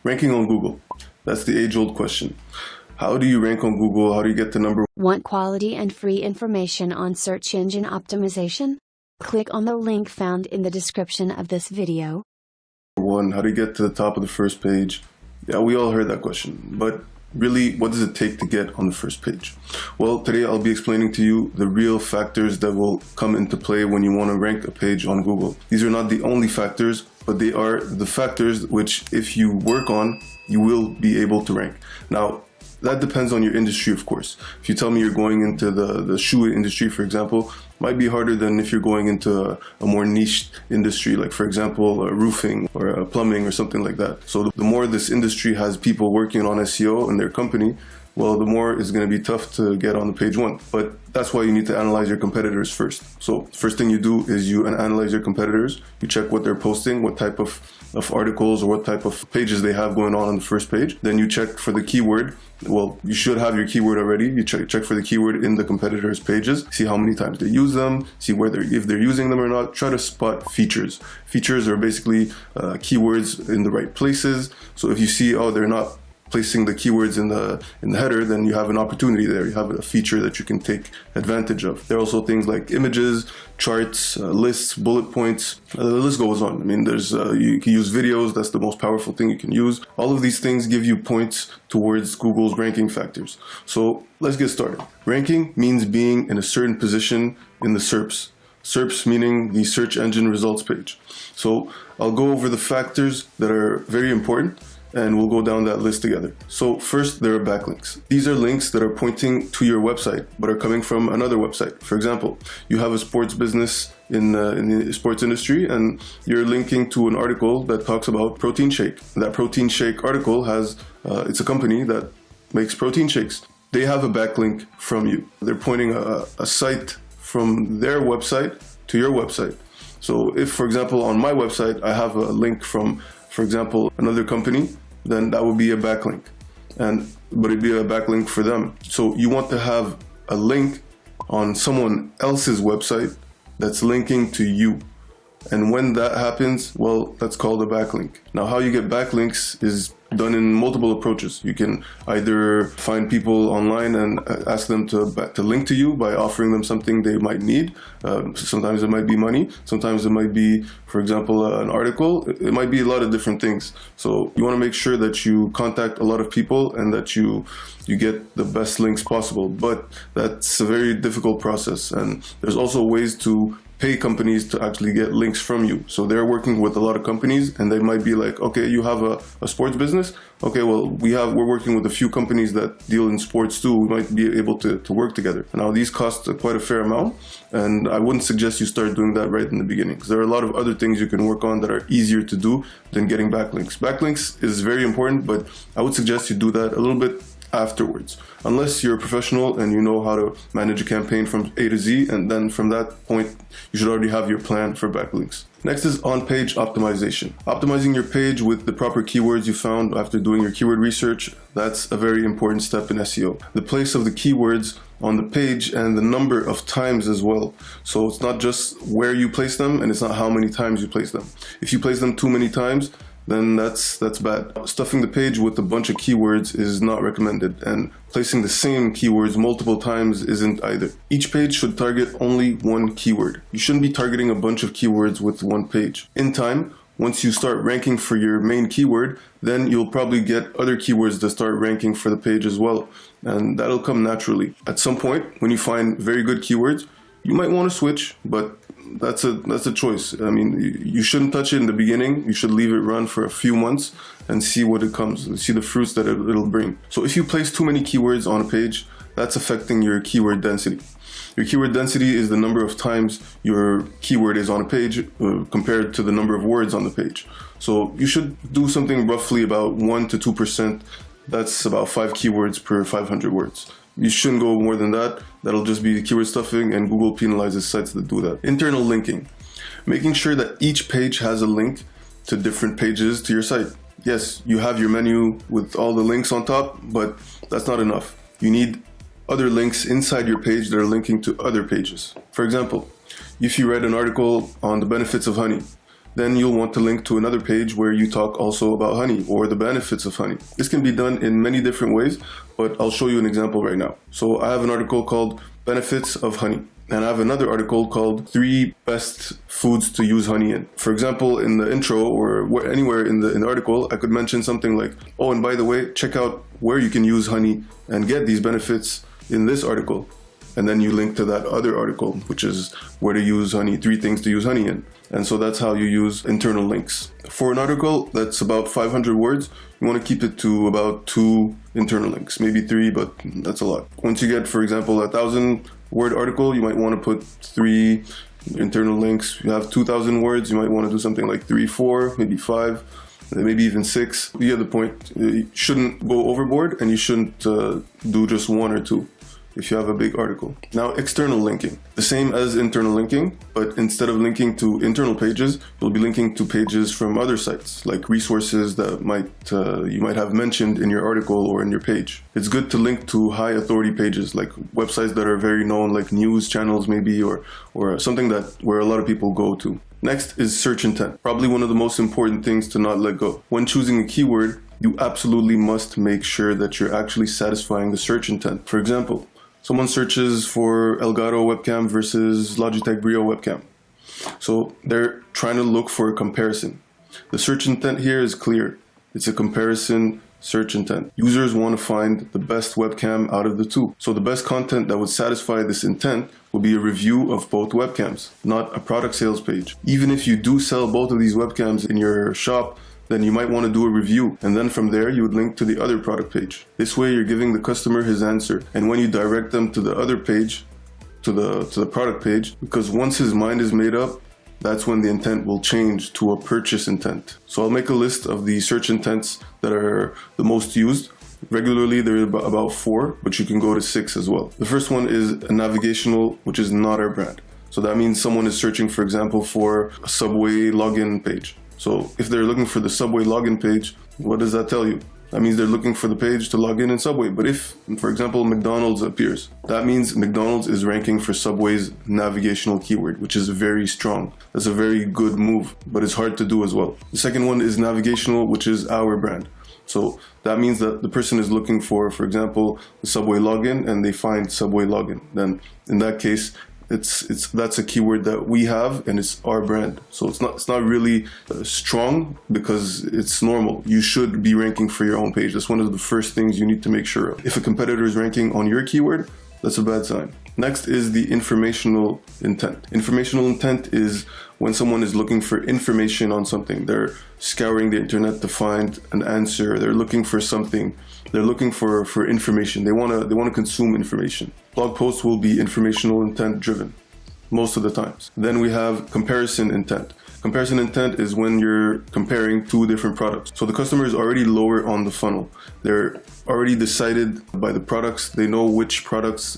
Ranking on Google. That's the age-old question. How do you rank on Google? How do you get to number one? Want quality and free information on search engine optimization? Click on the link found in the description of this video. How do you get to the top of the first page? Yeah, we all heard that question, but really, what does it take to get on the first page? Well, today I'll be explaining to you the real factors that will come into play when you want to rank a page on Google. These are not the only factors, but they are the factors which, if you work on, you will be able to rank. Now, that depends on your industry, of course. If you tell me you're going into the shoe industry, for example, might be harder than if you're going into a more niche industry, like for example, roofing or plumbing or something like that. So the more this industry has people working on SEO in their company, well, the more it's going to be tough to get on the page one. But that's why you need to analyze your competitors first. So first thing you do is you analyze your competitors. You check what they're posting, what type of articles or what type of pages they have going on the first page. Then you check for the keyword. Well, you should have your keyword already. You check for the keyword in the competitors' pages, see how many times they use them, see whether if they're using them or not. Try to spot features. Features are basically keywords in the right places. So if you see, oh, they're not placing the keywords in the header, then you have an opportunity there. You have a feature that you can take advantage of. There are also things like images, charts, lists, bullet points. The list goes on. I mean, there's you can use videos. That's the most powerful thing you can use. All of these things give you points towards Google's ranking factors. So let's get started. Ranking means being in a certain position in the SERPs. SERPs meaning the search engine results page. So I'll go over the factors that are very important, and we'll go down that list together. So first, there are backlinks. These are links that are pointing to your website, but are coming from another website. For example, you have a sports business in the sports industry, and you're linking to an article that talks about protein shake. That protein shake article has, it's a company that makes protein shakes. They have a backlink from you. They're pointing a site from their website to your website. So if, for example, on my website, I have a link from, for example, another company, then that would be a backlink, but it'd be a backlink for them. So you want to have a link on someone else's website that's linking to you. And when that happens, well, that's called a backlink. Now, how you get backlinks is done in multiple approaches. You can either find people online and ask them to link to you by offering them something they might need. Sometimes it might be money. Sometimes it might be, for example, an article. It might be a lot of different things. So you want to make sure that you contact a lot of people and that you get the best links possible. But that's a very difficult process. And there's also ways to pay companies to actually get links from you. So they're working with a lot of companies, and they might be like, okay, you have a sports business. Okay, well, we're working with a few companies that deal in sports too. We might be able to work together. Now, these cost quite a fair amount, and I wouldn't suggest you start doing that right in the beginning, because there are a lot of other things you can work on that are easier to do than getting backlinks. Backlinks is very important, but I would suggest you do that a little bit afterwards, unless you're a professional and you know how to manage a campaign from A to Z, and then from that point you should already have your plan for backlinks. Next is on-page optimization. Optimizing your page with the proper keywords you found after doing your keyword research, that's a very important step in SEO. The place of the keywords on the page and the number of times as well. So it's not just where you place them, and it's not how many times you place them. If you place them too many times, then that's bad. Stuffing the page with a bunch of keywords is not recommended, and placing the same keywords multiple times isn't either. Each page should target only one keyword. You shouldn't be targeting a bunch of keywords with one page. In time, once you start ranking for your main keyword, then you'll probably get other keywords that start ranking for the page as well, and that'll come naturally. At some point, when you find very good keywords, you might want to switch, but that's a choice. I mean, you shouldn't touch it in the beginning. You should leave it run for a few months and see what it comes, see the fruits that it'll bring. So if you place too many keywords on a page, that's affecting your keyword density. Your keyword density is the number of times your keyword is on a page compared to the number of words on the page. So you should do something roughly about 1 to 2%. That's about 5 keywords per 500 words. You shouldn't go more than that. That'll just be keyword stuffing, and Google penalizes sites that do that. Internal linking. Making sure that each page has a link to different pages to your site. Yes, you have your menu with all the links on top, but that's not enough. You need other links inside your page that are linking to other pages. For example, if you read an article on the benefits of honey, then you'll want to link to another page where you talk also about honey or the benefits of honey. This can be done in many different ways, but I'll show you an example right now. So I have an article called Benefits of Honey, and I have another article called 3 Best Foods to Use Honey in. For example, in the intro or anywhere in the article, I could mention something like, oh, and by the way, check out where you can use honey and get these benefits in this article. And then you link to that other article, which is where to use honey, 3 things to use honey in. And so that's how you use internal links. For an article that's about 500 words, you want to keep it to about 2 internal links, maybe 3, but that's a lot. Once you get, for example, a 1,000-word article, you might want to put 3 internal links. You have 2,000 words, you might want to do something like 3, 4, maybe 5, maybe even 6. You get the point. You shouldn't go overboard, and you shouldn't do just 1 or 2. If you have a big article. Now, external linking. The same as internal linking, but instead of linking to internal pages, you'll be linking to pages from other sites, like resources that you might have mentioned in your article or in your page. It's good to link to high authority pages, like websites that are very known, like news channels maybe, or something where a lot of people go to. Next is search intent. Probably one of the most important things to not let go. When choosing a keyword, you absolutely must make sure that you're actually satisfying the search intent. For example, someone searches for Elgato webcam versus Logitech Brio webcam. So they're trying to look for a comparison. The search intent here is clear. It's a comparison search intent. Users want to find the best webcam out of the 2. So the best content that would satisfy this intent will be a review of both webcams, not a product sales page. Even if you do sell both of these webcams in your shop, then you might want to do a review, and then from there you would link to the other product page. This way you're giving the customer his answer, and when you direct them to the other page, to the product page, because once his mind is made up, that's when the intent will change to a purchase intent. So I'll make a list of the search intents that are the most used. Regularly there are about 4, but you can go to 6 as well. The first one is a navigational, which is not our brand. So that means someone is searching, for example, for a Subway login page. So if they're looking for the Subway login page, what does that tell you? That means they're looking for the page to log in Subway. But if, for example, McDonald's appears, that means McDonald's is ranking for Subway's navigational keyword, which is very strong. That's a very good move, but it's hard to do as well. The second one is navigational, which is our brand. So that means that the person is looking for example, the Subway login, and they find Subway login. Then in that case, that's a keyword that we have, and it's our brand. So it's not really strong because it's normal. You should be ranking for your own page. That's one of the first things you need to make sure of. If a competitor is ranking on your keyword, that's a bad sign. Next is the informational intent. Informational intent is when someone is looking for information on something. They're scouring the internet to find an answer. They're looking for something. They're looking for information. They want to consume information. Blog posts will be informational intent driven most of the times. Then we have comparison intent. Comparison intent is when you're comparing 2 different products. So the customer is already lower on the funnel. They're already decided by the products. They know which products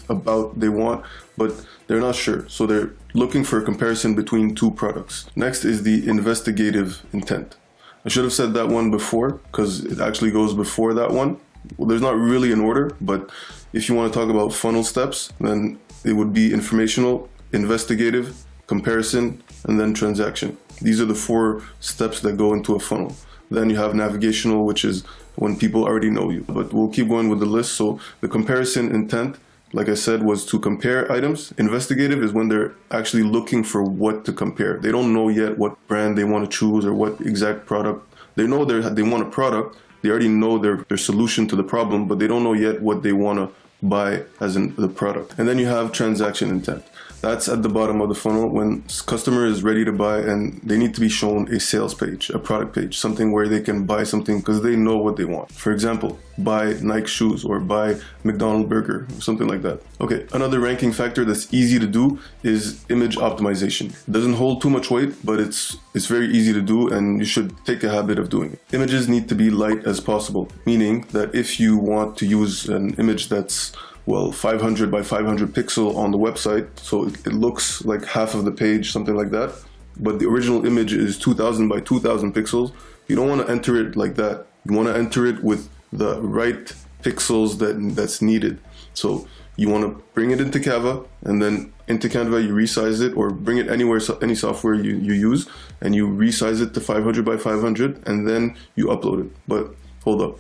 they want, but they're not sure. So they're looking for a comparison between 2 products. Next is the investigative intent. I should have said that one before because it actually goes before that one. Well, there's not really an order, but if you want to talk about funnel steps, then it would be informational, investigative, comparison, and then transaction. These are the 4 steps that go into a funnel. Then you have navigational, which is when people already know you. But we'll keep going with the list. So the comparison intent, like I said, was to compare items. Investigative is when they're actually looking for what to compare. They don't know yet what brand they want to choose or what exact product. They know they want a product. They already know their solution to the problem, but they don't know yet what they want to buy as in the product. And then you have transaction intent. That's at the bottom of the funnel when customer is ready to buy and they need to be shown a sales page, a product page, something where they can buy something because they know what they want. For example, buy Nike shoes or buy McDonald's burger, something like that. Okay, another ranking factor that's easy to do is image optimization. It doesn't hold too much weight, but it's very easy to do and you should take a habit of doing it. Images need to be light as possible, meaning that if you want to use an image that's 500 by 500 pixel on the website, so it looks like half of the page, something like that, but the original image is 2000 by 2000 pixels. You don't want to enter it like that. You want to enter it with the right pixels that's needed. So you want to bring it into Canva, and then into Canva you resize it, or bring it anywhere, any software you use, and you resize it to 500 by 500, and then you upload it. But hold up,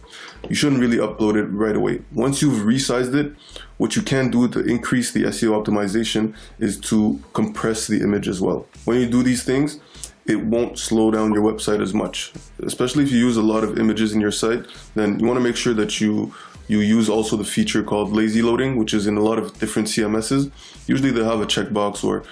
you shouldn't really upload it right away. Once you've resized it, what you can do to increase the SEO optimization is to compress the image as well. When you do these things, it won't slow down your website as much. Especially if you use a lot of images in your site, then you want to make sure that you use also the feature called lazy loading, which is in a lot of different CMSs. Usually they have a checkbox, or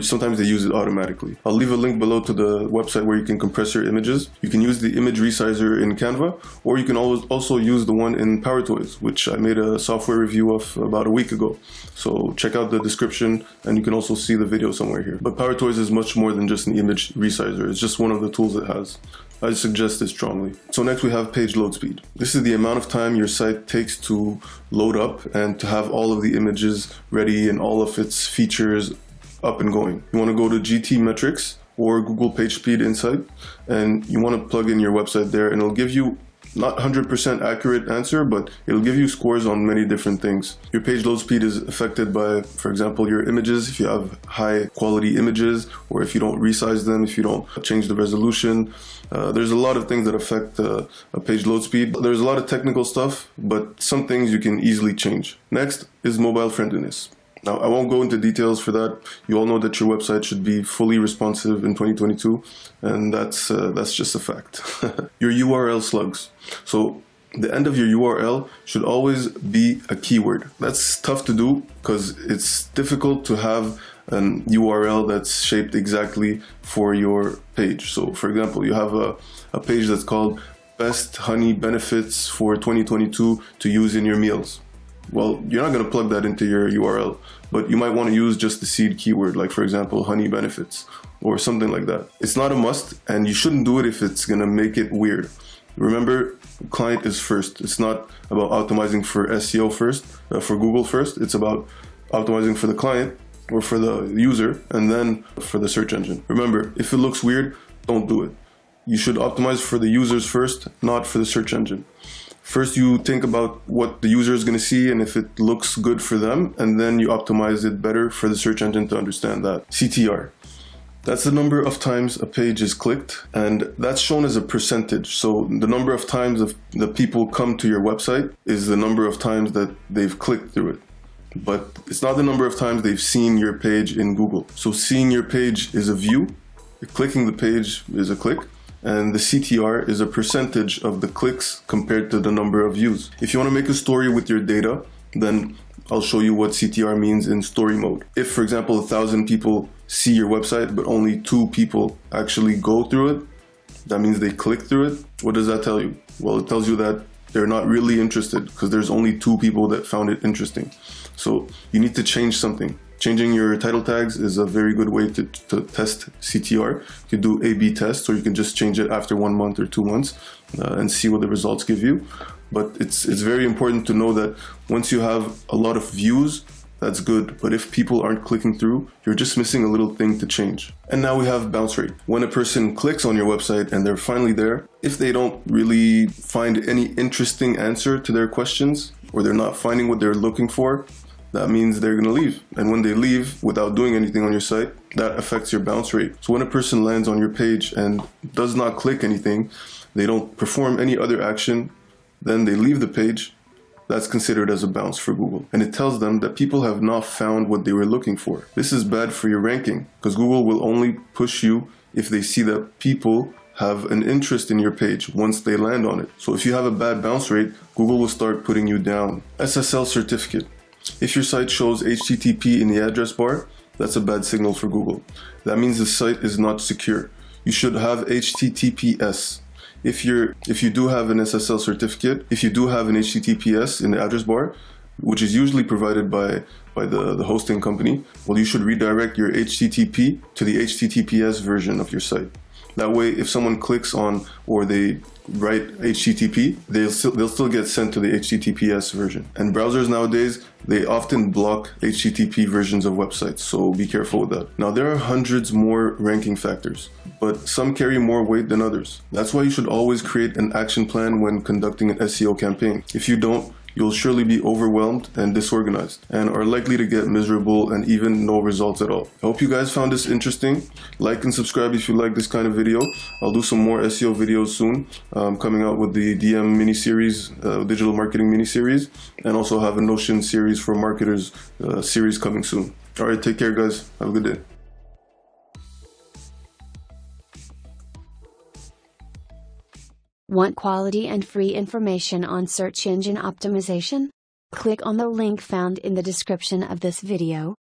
sometimes they use it automatically. I'll leave a link below to the website where you can compress your images. You can use the image resizer in Canva, or you can also use the one in PowerToys, which I made a software review of about a week ago. So check out the description, and you can also see the video somewhere here. But PowerToys is much more than just an image resizer. It's just one of the tools it has. I suggest it strongly. So next we have page load speed. This is the amount of time your site takes to load up and to have all of the images ready and all of its features up and going. You want to go to GT metrics or Google Page Speed Insight, and you want to plug in your website there, and it'll give you not 100% accurate answer, but it'll give you scores on many different things. Your page load speed is affected by, for example, your images, if you have high quality images, or if you don't resize them, if you don't change the resolution. There's a lot of things that affect a page load speed. There's a lot of technical stuff, but some things you can easily change. Next is mobile friendliness. Now, I won't go into details for that. You all know that your website should be fully responsive in 2022, and that's just a fact. Your URL slugs. So the end of your URL should always be a keyword. That's tough to do because it's difficult to have an URL that's shaped exactly for your page. So for example, you have a page that's called Best Honey Benefits for 2022 to use in your meals. Well, you're not going to plug that into your URL, but you might want to use just the seed keyword, like for example, honey benefits or something like that. It's not a must, and you shouldn't do it if it's going to make it weird. Remember, client is first. It's not about optimizing for SEO first, for Google first. It's about optimizing for the client or for the user, and then for the search engine. Remember, if it looks weird, don't do it. You should optimize for the users first, not for the search engine. First, you think about what the user is going to see and if it looks good for them, and then you optimize it better for the search engine to understand that. CTR. That's the number of times a page is clicked, and that's shown as a percentage. So the number of times the people come to your website is the number of times that they've clicked through it. But it's not the number of times they've seen your page in Google. So seeing your page is a view, clicking the page is a click, and the CTR is a percentage of the clicks compared to the number of views. If you want to make a story with your data, then I'll show you what CTR means in story mode. If, for example, 1,000 people see your website, but only 2 people actually go through it, that means they click through it. What does that tell you? Well, it tells you that they're not really interested because there's only 2 people that found it interesting. So you need to change something. Changing your title tags is a very good way to test CTR. You can do A/B tests, or you can just change it after 1 month or 2 months and see what the results give you. But it's very important to know that once you have a lot of views, that's good. But if people aren't clicking through, you're just missing a little thing to change. And now we have bounce rate. When a person clicks on your website and they're finally there, if they don't really find any interesting answer to their questions, or they're not finding what they're looking for, that means they're going to leave. And when they leave without doing anything on your site, that affects your bounce rate. So when a person lands on your page and does not click anything, they don't perform any other action, then they leave the page, that's considered as a bounce for Google. And it tells them that people have not found what they were looking for. This is bad for your ranking because Google will only push you if they see that people have an interest in your page once they land on it. So if you have a bad bounce rate, Google will start putting you down. SSL certificate. If your site shows HTTP in the address bar, that's a bad signal for Google. That means the site is not secure. You should have HTTPS. If you do have an SSL certificate, if you do have an HTTPS in the address bar, which is usually provided by the hosting company, well, you should redirect your HTTP to the HTTPS version of your site. That way, if someone clicks on or they write HTTP, they'll still get sent to the HTTPS version. And browsers nowadays, they often block HTTP versions of websites, so be careful with that. Now, there are hundreds more ranking factors, but some carry more weight than others. That's why you should always create an action plan when conducting an SEO campaign. If you don't, you'll surely be overwhelmed and disorganized, and are likely to get miserable and even no results at all. I hope you guys found this interesting. Like and subscribe if you like this kind of video. I'll do some more SEO videos soon, coming out with the DM mini-series, digital marketing mini-series, and also have a Notion series for marketers series coming soon. Alright, take care guys. Have a good day. Want quality and free information on search engine optimization? Click on the link found in the description of this video.